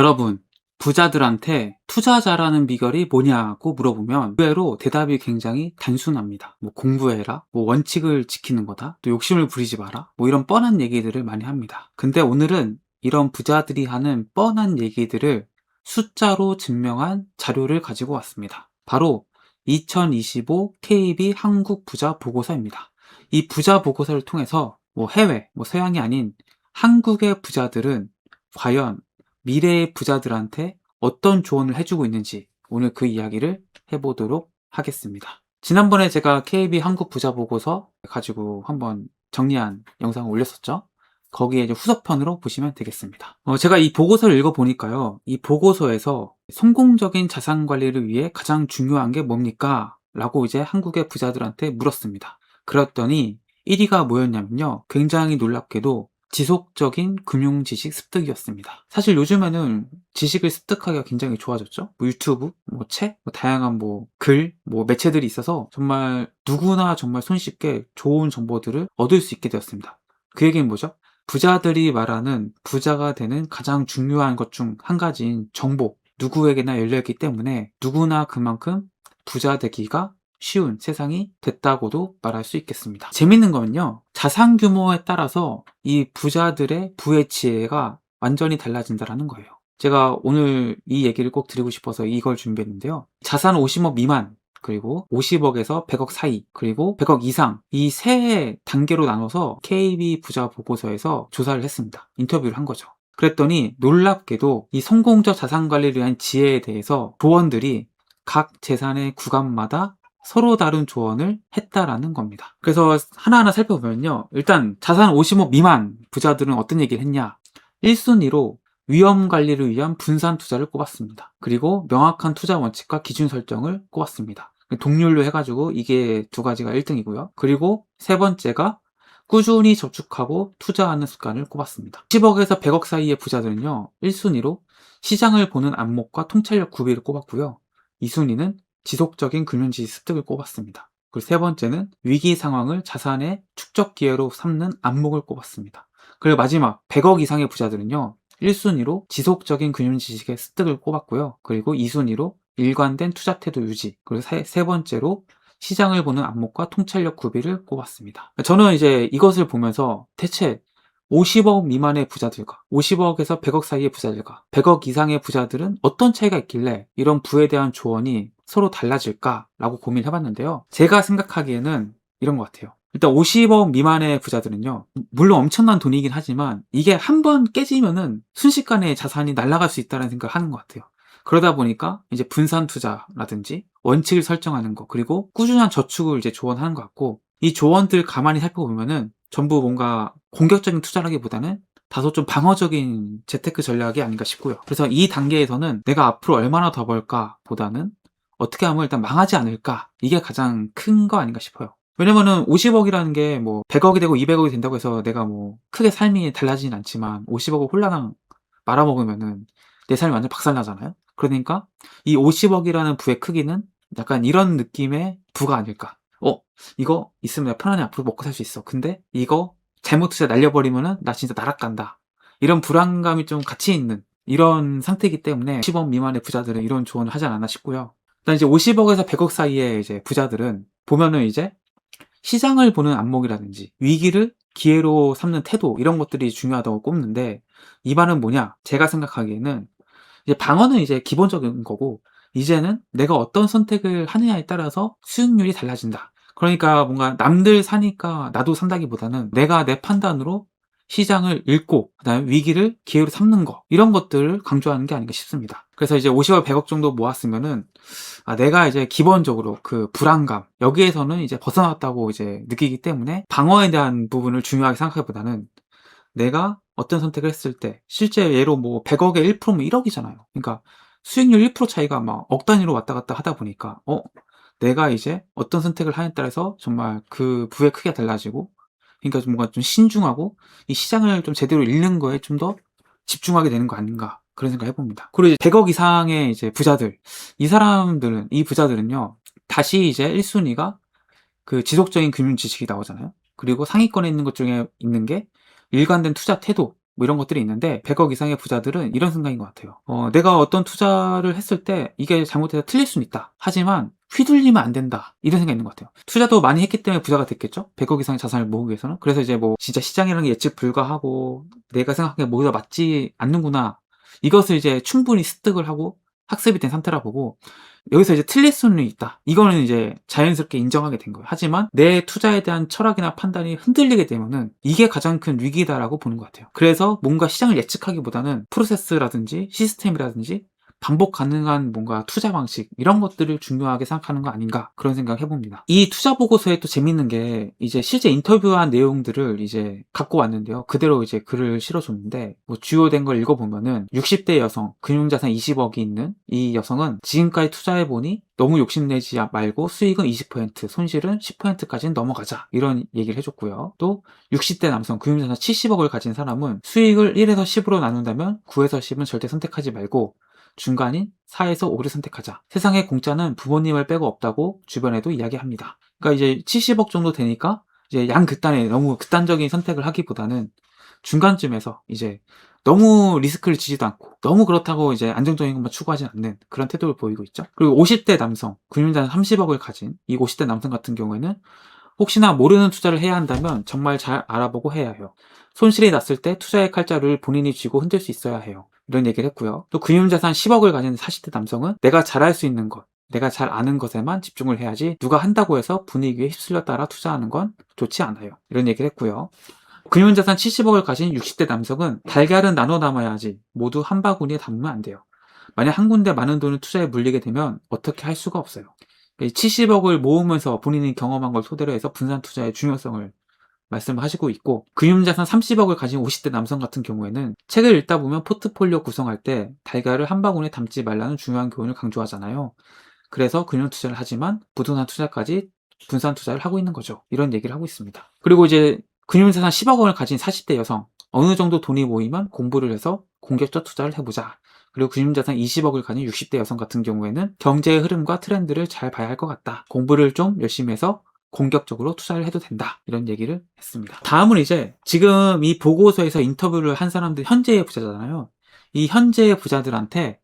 여러분, 부자들한테 투자 잘하는 비결이 뭐냐고 물어보면 의외로 대답이 굉장히 단순합니다. 뭐 공부해라, 뭐 원칙을 지키는 거다, 또 욕심을 부리지 마라, 뭐 이런 뻔한 얘기들을 많이 합니다. 근데 오늘은 이런 부자들이 하는 뻔한 얘기들을 숫자로 증명한 자료를 가지고 왔습니다. 바로 2025 KB 한국 부자 보고서입니다. 이 부자 보고서를 통해서 뭐 해외, 뭐 서양이 아닌 한국의 부자들은 과연 미래의 부자들한테 어떤 조언을 해주고 있는지 오늘 그 이야기를 해보도록 하겠습니다. 지난번에 제가 KB 한국 부자 보고서 가지고 한번 정리한 영상을 올렸었죠. 거기에 이제 후속편으로 보시면 되겠습니다. 제가 이 보고서를 읽어보니까요. 이 보고서에서 성공적인 자산 관리를 위해 가장 중요한 게 뭡니까? 라고 이제 한국의 부자들한테 물었습니다. 그랬더니 1위가 뭐였냐면요. 굉장히 놀랍게도 지속적인 금융 지식 습득이었습니다. 사실 요즘에는 지식을 습득하기가 굉장히 좋아졌죠. 뭐 유튜브, 뭐 책, 뭐 다양한 뭐 글, 뭐 매체들이 있어서 정말 누구나 정말 손쉽게 좋은 정보들을 얻을 수 있게 되었습니다. 그 얘기는 뭐죠? 부자들이 말하는 부자가 되는 가장 중요한 것 중 한 가지인 정보, 누구에게나 열려있기 때문에 누구나 그만큼 부자 되기가 쉬운 세상이 됐다고도 말할 수 있겠습니다. 재밌는 거는요, 자산 규모에 따라서 이 부자들의 부의 지혜가 완전히 달라진다는 거예요. 제가 오늘 이 얘기를 꼭 드리고 싶어서 이걸 준비했는데요. 자산 50억 미만, 그리고 50억에서 100억 사이, 그리고 100억 이상, 이 세 단계로 나눠서 KB 부자 보고서에서 조사를 했습니다. 인터뷰를 한 거죠. 그랬더니 놀랍게도 이 성공적 자산 관리를 위한 지혜에 대해서 조언들이 각 재산의 구간마다 서로 다른 조언을 했다라는 겁니다. 그래서 하나하나 살펴보면요. 일단 자산 50억 미만 부자들은 어떤 얘기를 했냐. 1순위로 위험 관리를 위한 분산 투자를 꼽았습니다. 그리고 명확한 투자 원칙과 기준 설정을 꼽았습니다. 동률로 해가지고 이게 두 가지가 1등이고요. 그리고 세 번째가 꾸준히 저축하고 투자하는 습관을 꼽았습니다. 10억에서 100억 사이의 부자들은요. 1순위로 시장을 보는 안목과 통찰력 구비를 꼽았고요. 2순위는 지속적인 금융지식 습득을 꼽았습니다. 그리고 세 번째는 위기 상황을 자산의 축적 기회로 삼는 안목을 꼽았습니다. 그리고 마지막 100억 이상의 부자들은요. 1순위로 지속적인 금융지식의 습득을 꼽았고요. 그리고 2순위로 일관된 투자 태도 유지, 그리고 세 번째로 시장을 보는 안목과 통찰력 구비를 꼽았습니다. 저는 이제 이것을 보면서 대체 50억 미만의 부자들과 50억에서 100억 사이의 부자들과 100억 이상의 부자들은 어떤 차이가 있길래 이런 부에 대한 조언이 서로 달라질까라고 고민해봤는데요. 제가 생각하기에는 이런 것 같아요. 일단 50억 미만의 부자들은요, 물론 엄청난 돈이긴 하지만 이게 한 번 깨지면은 순식간에 자산이 날아갈 수 있다는 생각을 하는 것 같아요. 그러다 보니까 이제 분산 투자라든지 원칙을 설정하는 거, 그리고 꾸준한 저축을 이제 조언하는 것 같고, 이 조언들 가만히 살펴보면은 전부 뭔가 공격적인 투자라기보다는 다소 좀 방어적인 재테크 전략이 아닌가 싶고요. 그래서 이 단계에서는 내가 앞으로 얼마나 더 벌까 보다는 어떻게 하면 일단 망하지 않을까, 이게 가장 큰 거 아닌가 싶어요. 왜냐면은 50억이라는 게 뭐 100억이 되고 200억이 된다고 해서 내가 뭐 크게 삶이 달라지진 않지만 50억을 홀라당 말아먹으면은 내 삶이 완전 박살나잖아요. 그러니까 이 50억이라는 부의 크기는 약간 이런 느낌의 부가 아닐까. 이거 있으면 내가 편안히 앞으로 먹고 살 수 있어. 근데 이거 잘못 투자 날려버리면은 나 진짜 날아간다. 이런 불안감이 좀 같이 있는 이런 상태이기 때문에 50억 미만의 부자들은 이런 조언을 하지 않았나 싶고요. 일단 이제 50억에서 100억 사이의 이제 부자들은 보면은 이제 시장을 보는 안목이라든지 위기를 기회로 삼는 태도, 이런 것들이 중요하다고 꼽는데, 이 말은 뭐냐? 제가 생각하기에는 이제 방어는 이제 기본적인 거고, 이제는 내가 어떤 선택을 하느냐에 따라서 수익률이 달라진다. 그러니까 뭔가 남들 사니까 나도 산다기보다는 내가 내 판단으로 시장을 읽고 그다음에 위기를 기회로 삼는 거, 이런 것들을 강조하는 게 아닌가 싶습니다. 그래서 이제 50억 100억 정도 모았으면은 내가 이제 기본적으로 그 불안감, 여기에서는 이제 벗어났다고 이제 느끼기 때문에 방어에 대한 부분을 중요하게 생각하기보다는 내가 어떤 선택을 했을 때, 실제 예로 뭐 100억에 1%면 1억이잖아요. 그러니까 수익률 1% 차이가 막 억 단위로 왔다 갔다 하다 보니까 내가 이제 어떤 선택을 하냐에 따라서 정말 그 부의 크기가 달라지고, 그러니까 좀 뭔가 좀 신중하고 이 시장을 좀 제대로 읽는 거에 좀 더 집중하게 되는 거 아닌가, 그런 생각을 해봅니다. 그리고 이제 100억 이상의 이제 부자들, 이 부자들은요, 다시 이제 1순위가 그 지속적인 금융 지식이 나오잖아요. 그리고 상위권에 있는 것 중에 있는 게 일관된 투자 태도, 뭐 이런 것들이 있는데 100억 이상의 부자들은 이런 생각인 것 같아요. 내가 어떤 투자를 했을 때 이게 잘못해서 틀릴 수는 있다. 하지만 휘둘리면 안 된다. 이런 생각이 있는 것 같아요. 투자도 많이 했기 때문에 부자가 됐겠죠? 100억 이상의 자산을 모으기 위해서는. 그래서 이제 뭐 진짜 시장이라는 게 예측 불가하고 내가 생각한 게 모두 다 맞지 않는구나. 이것을 이제 충분히 습득을 하고 학습이 된 상태라 보고 여기서 이제 틀릴 수는 있다. 이거는 이제 자연스럽게 인정하게 된 거예요. 하지만 내 투자에 대한 철학이나 판단이 흔들리게 되면은 이게 가장 큰 위기다라고 보는 것 같아요. 그래서 뭔가 시장을 예측하기보다는 프로세스라든지 시스템이라든지 반복 가능한 뭔가 투자 방식 이런 것들을 중요하게 생각하는 거 아닌가 그런 생각을 해봅니다. 이 투자 보고서에 또 재밌는 게 이제 실제 인터뷰한 내용들을 이제 갖고 왔는데요. 그대로 이제 글을 실어줬는데 뭐 주요된 걸 읽어보면은 60대 여성 금융자산 20억이 있는 이 여성은 지금까지 투자해보니 너무 욕심내지 말고 수익은 20% 손실은 10%까지는 넘어가자 이런 얘기를 해줬고요. 또 60대 남성 금융자산 70억을 가진 사람은 수익을 1에서 10으로 나눈다면 9에서 10은 절대 선택하지 말고 중간인 4에서 5를 선택하자. 세상에 공짜는 부모님을 빼고 없다고 주변에도 이야기합니다. 그러니까 이제 70억 정도 되니까 이제 양극단에 너무 극단적인 선택을 하기보다는 중간쯤에서 이제 너무 리스크를 지지도 않고 너무 그렇다고 이제 안정적인 것만 추구하지 않는 그런 태도를 보이고 있죠. 그리고 50대 남성, 금융자산 30억을 가진 이 50대 남성 같은 경우에는 혹시나 모르는 투자를 해야 한다면 정말 잘 알아보고 해야 해요. 손실이 났을 때 투자의 칼자루를 본인이 쥐고 흔들 수 있어야 해요. 이런 얘기를 했고요. 또 금융자산 10억을 가진 40대 남성은 내가 잘할 수 있는 것, 내가 잘 아는 것에만 집중을 해야지 누가 한다고 해서 분위기에 휩쓸려 따라 투자하는 건 좋지 않아요. 이런 얘기를 했고요. 금융자산 70억을 가진 60대 남성은 달걀은 나눠 담아야지 모두 한 바구니에 담으면 안 돼요. 만약 한 군데 많은 돈을 투자에 물리게 되면 어떻게 할 수가 없어요. 70억을 모으면서 본인이 경험한 걸 토대로 해서 분산 투자의 중요성을 말씀하시고 있고 금융자산 30억을 가진 50대 남성 같은 경우에는 책을 읽다 보면 포트폴리오 구성할 때 달걀을 한 바구니에 담지 말라는 중요한 교훈을 강조하잖아요. 그래서 금융 투자를 하지만 부동산 투자까지 분산 투자를 하고 있는 거죠. 이런 얘기를 하고 있습니다. 그리고 이제 금융자산 10억 원을 가진 40대 여성 어느 정도 돈이 모이면 공부를 해서 공격적 투자를 해보자. 그리고 금융자산 20억을 가진 60대 여성 같은 경우에는 경제의 흐름과 트렌드를 잘 봐야 할 것 같다. 공부를 좀 열심히 해서 공격적으로 투자를 해도 된다. 이런 얘기를 했습니다. 다음은 이제 지금 이 보고서에서 인터뷰를 한 사람들 현재의 부자잖아요. 이 현재의 부자들한테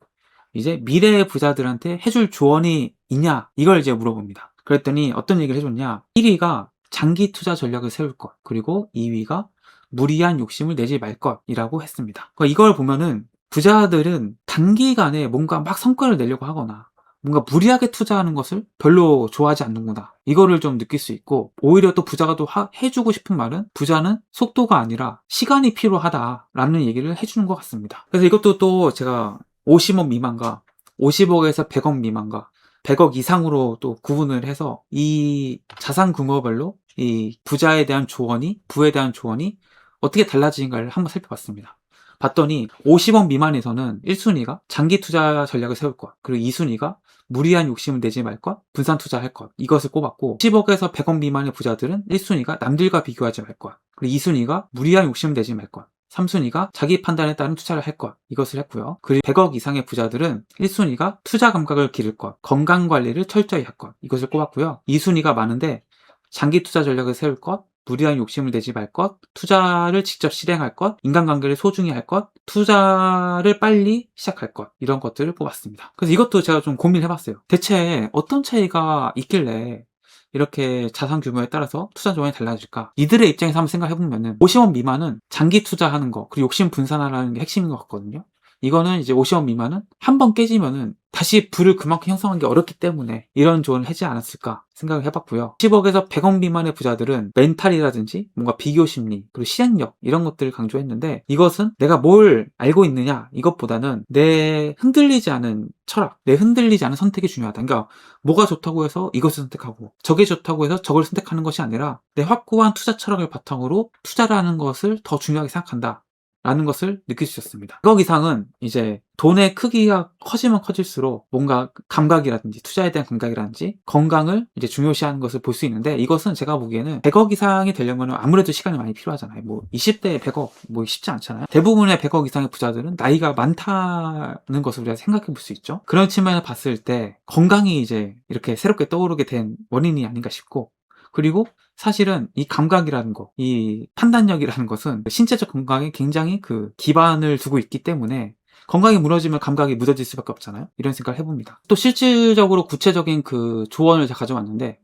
이제 미래의 부자들한테 해줄 조언이 있냐 이걸 이제 물어봅니다. 그랬더니 어떤 얘기를 해줬냐. 1위가 장기 투자 전략을 세울 것, 그리고 2위가 무리한 욕심을 내지 말 것이라고 했습니다. 그러니까 이걸 보면은 부자들은 단기간에 뭔가 막 성과를 내려고 하거나 뭔가 무리하게 투자하는 것을 별로 좋아하지 않는구나. 이거를 좀 느낄 수 있고 오히려 또 부자가 또 해주고 싶은 말은 부자는 속도가 아니라 시간이 필요하다라는 얘기를 해주는 것 같습니다. 그래서 이것도 또 제가 50억 미만과 50억에서 100억 미만과 100억 이상으로 또 구분을 해서 이 자산 규모별로 이 부자에 대한 조언이 부에 대한 조언이 어떻게 달라지는가를 한번 살펴봤습니다. 봤더니 50억 미만에서는 1순위가 장기 투자 전략을 세울 것, 그리고 2순위가 무리한 욕심을 내지 말 것, 분산 투자할 것 이것을 꼽았고 10억에서 100억 미만의 부자들은 1순위가 남들과 비교하지 말 것, 그리고 2순위가 무리한 욕심을 내지 말 것, 3순위가 자기 판단에 따른 투자를 할 것 이것을 했고요. 그리고 100억 이상의 부자들은 1순위가 투자 감각을 기를 것, 건강관리를 철저히 할 것 이것을 꼽았고요. 2순위가 많은데 장기 투자 전략을 세울 것, 무리한 욕심을 내지 말 것, 투자를 직접 실행할 것, 인간관계를 소중히 할 것, 투자를 빨리 시작할 것 이런 것들을 뽑았습니다. 그래서 이것도 제가 좀 고민해봤어요. 대체 어떤 차이가 있길래 이렇게 자산 규모에 따라서 투자 조언이 달라질까? 이들의 입장에서 한번 생각해보면은 50억 미만은 장기 투자하는 거 그리고 욕심 분산하라는 게 핵심인 것 같거든요. 이거는 이제 50억 미만은 한 번 깨지면은 다시 부를 그만큼 형성하기 어렵기 때문에 이런 조언을 하지 않았을까 생각을 해봤고요. 10억에서 100억 미만의 부자들은 멘탈이라든지 뭔가 비교 심리 그리고 실행력 이런 것들을 강조했는데 이것은 내가 뭘 알고 있느냐 이것보다는 내 흔들리지 않은 철학, 내 흔들리지 않은 선택이 중요하다. 그러니까 뭐가 좋다고 해서 이것을 선택하고 저게 좋다고 해서 저걸 선택하는 것이 아니라 내 확고한 투자 철학을 바탕으로 투자를 하는 것을 더 중요하게 생각한다. 라는 것을 느낄 수 있었습니다. 100억 이상은 이제 돈의 크기가 커지면 커질수록 뭔가 감각이라든지 투자에 대한 감각이라든지 건강을 이제 중요시하는 것을 볼 수 있는데 이것은 제가 보기에는 100억 이상이 되려면 아무래도 시간이 많이 필요하잖아요. 뭐 20대에 100억 뭐 쉽지 않잖아요. 대부분의 100억 이상의 부자들은 나이가 많다는 것을 우리가 생각해 볼 수 있죠. 그런 측면에서 봤을 때 건강이 이제 이렇게 새롭게 떠오르게 된 원인이 아닌가 싶고 그리고 사실은 이 감각이라는 거, 이 판단력이라는 것은 신체적 건강에 굉장히 그 기반을 두고 있기 때문에 건강이 무너지면 감각이 무뎌질 수밖에 없잖아요. 이런 생각을 해봅니다. 또 실질적으로 구체적인 그 조언을 제가 가져왔는데,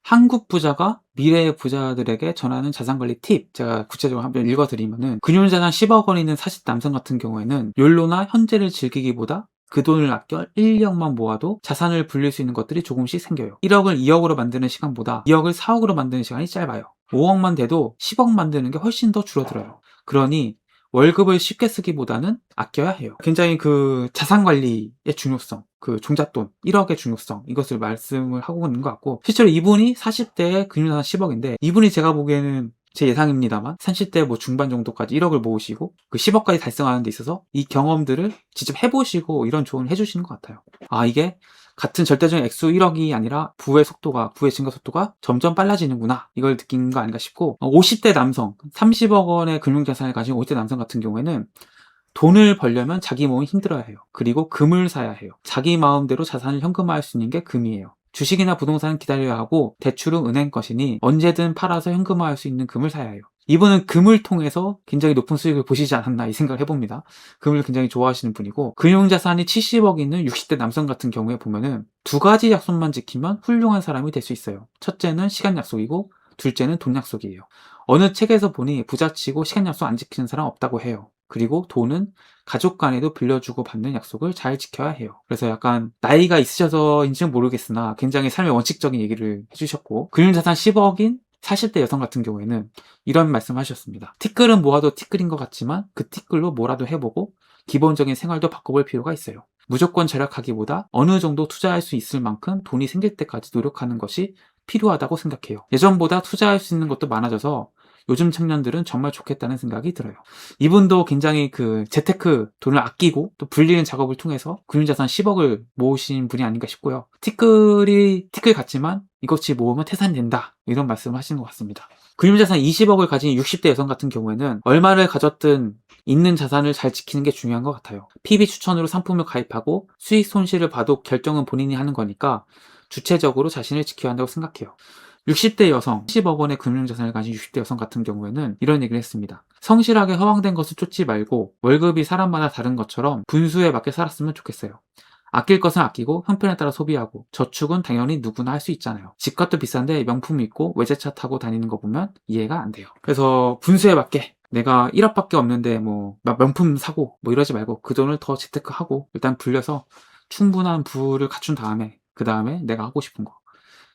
한국 부자가 미래의 부자들에게 전하는 자산관리 팁, 제가 구체적으로 한번 읽어드리면은, 금융자산 10억 원 있는 40대 남성 같은 경우에는 욜로나 현재를 즐기기보다 그 돈을 아껴 1, 2억만 모아도 자산을 불릴 수 있는 것들이 조금씩 생겨요. 1억을 2억으로 만드는 시간보다 2억을 4억으로 만드는 시간이 짧아요. 5억만 돼도 10억 만드는 게 훨씬 더 줄어들어요. 그러니 월급을 쉽게 쓰기보다는 아껴야 해요. 굉장히 그 자산관리의 중요성, 그 종잣돈 1억의 중요성, 이것을 말씀을 하고 있는 것 같고, 실제로 이분이 40대에 금융자산 10억인데, 이분이 제가 보기에는 제 예상입니다만 30대 뭐 중반 정도까지 1억을 모으시고 그 10억까지 달성하는 데 있어서 이 경험들을 직접 해보시고 이런 조언을 해주시는 것 같아요. 아, 이게 같은 절대적인 액수 1억이 아니라 부의 증가 속도가 점점 빨라지는구나, 이걸 느낀 거 아닌가 싶고, 50대 남성, 30억 원의 금융자산을 가진 50대 남성 같은 경우에는 돈을 벌려면 자기 몸이 힘들어야 해요. 그리고 금을 사야 해요. 자기 마음대로 자산을 현금화할 수 있는 게 금이에요. 주식이나 부동산은 기다려야 하고 대출은 은행 것이니 언제든 팔아서 현금화할 수 있는 금을 사야 해요. 이분은 금을 통해서 굉장히 높은 수익을 보시지 않았나, 이 생각을 해봅니다. 금을 굉장히 좋아하시는 분이고, 금융자산이 70억 있는 60대 남성 같은 경우에 보면은 두 가지 약속만 지키면 훌륭한 사람이 될 수 있어요. 첫째는 시간 약속이고, 둘째는 돈 약속이에요. 어느 책에서 보니 부자치고 시간 약속 안 지키는 사람 없다고 해요. 그리고 돈은 가족 간에도 빌려주고 받는 약속을 잘 지켜야 해요. 그래서 약간 나이가 있으셔서인지는 모르겠으나 굉장히 삶의 원칙적인 얘기를 해주셨고, 금융자산 10억인 40대 여성 같은 경우에는 이런 말씀 하셨습니다. 티끌은 모아도 티끌인 것 같지만 그 티끌로 뭐라도 해보고 기본적인 생활도 바꿔볼 필요가 있어요. 무조건 절약하기보다 어느 정도 투자할 수 있을 만큼 돈이 생길 때까지 노력하는 것이 필요하다고 생각해요. 예전보다 투자할 수 있는 것도 많아져서 요즘 청년들은 정말 좋겠다는 생각이 들어요. 이분도 굉장히 그 재테크 돈을 아끼고 또 불리는 작업을 통해서 금융자산 10억을 모으신 분이 아닌가 싶고요. 티끌 같지만 이것이 모으면 태산이 된다, 이런 말씀을 하시는 것 같습니다. 금융자산 20억을 가진 60대 여성 같은 경우에는 얼마를 가졌든 있는 자산을 잘 지키는 게 중요한 것 같아요. PB 추천으로 상품을 가입하고 수익 손실을 봐도 결정은 본인이 하는 거니까 주체적으로 자신을 지켜야 한다고 생각해요. 60대 여성, 10억 원의 금융자산을 가진 60대 여성 같은 경우에는 이런 얘기를 했습니다. 성실하게 허황된 것을 쫓지 말고 월급이 사람마다 다른 것처럼 분수에 맞게 살았으면 좋겠어요. 아낄 것은 아끼고 형편에 따라 소비하고, 저축은 당연히 누구나 할 수 있잖아요. 집값도 비싼데 명품 입고 외제차 타고 다니는 거 보면 이해가 안 돼요. 그래서 분수에 맞게, 내가 1억밖에 없는데 뭐 명품 사고 뭐 이러지 말고 그 돈을 더 재테크하고 일단 불려서 충분한 부를 갖춘 다음에, 그 다음에 내가 하고 싶은 거,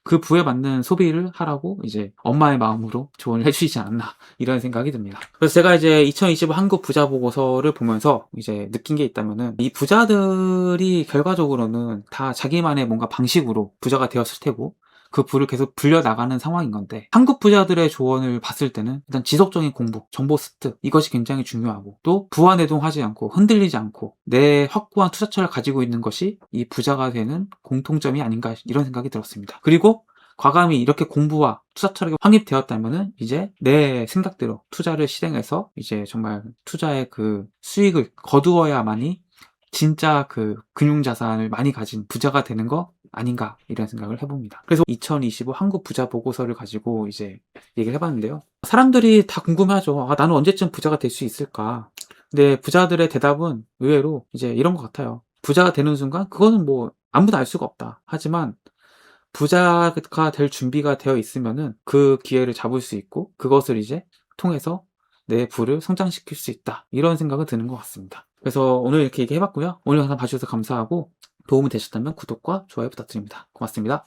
그 부에 맞는 소비를 하라고 이제 엄마의 마음으로 조언을 해주시지 않았나, 이런 생각이 듭니다. 그래서 제가 이제 2025 한국 부자 보고서를 보면서 이제 느낀 게 있다면은, 이 부자들이 결과적으로는 다 자기만의 뭔가 방식으로 부자가 되었을 테고 그 부를 계속 불려나가는 상황인 건데, 한국 부자들의 조언을 봤을 때는 일단 지속적인 공부, 정보 습득, 이것이 굉장히 중요하고, 또 부안해동하지 않고 흔들리지 않고 내 확고한 투자처를 가지고 있는 것이 이 부자가 되는 공통점이 아닌가, 이런 생각이 들었습니다. 그리고 과감히 이렇게 공부와 투자처가 확립되었다면은 이제 내 생각대로 투자를 실행해서 이제 정말 투자의 그 수익을 거두어야만이 진짜 그 금융자산을 많이 가진 부자가 되는 거 아닌가, 이런 생각을 해봅니다. 그래서 2025 한국 부자 보고서를 가지고 이제 얘기를 해봤는데요. 사람들이 다 궁금해하죠. 아, 나는 언제쯤 부자가 될 수 있을까? 근데 부자들의 대답은 의외로 이제 이런 것 같아요. 부자가 되는 순간 그거는 뭐 아무도 알 수가 없다. 하지만 부자가 될 준비가 되어 있으면은 그 기회를 잡을 수 있고 그것을 이제 통해서 내 부를 성장시킬 수 있다, 이런 생각은 드는 것 같습니다. 그래서 오늘 이렇게 얘기해봤고요. 오늘 영상 봐주셔서 감사하고, 도움이 되셨다면 구독과 좋아요 부탁드립니다. 고맙습니다.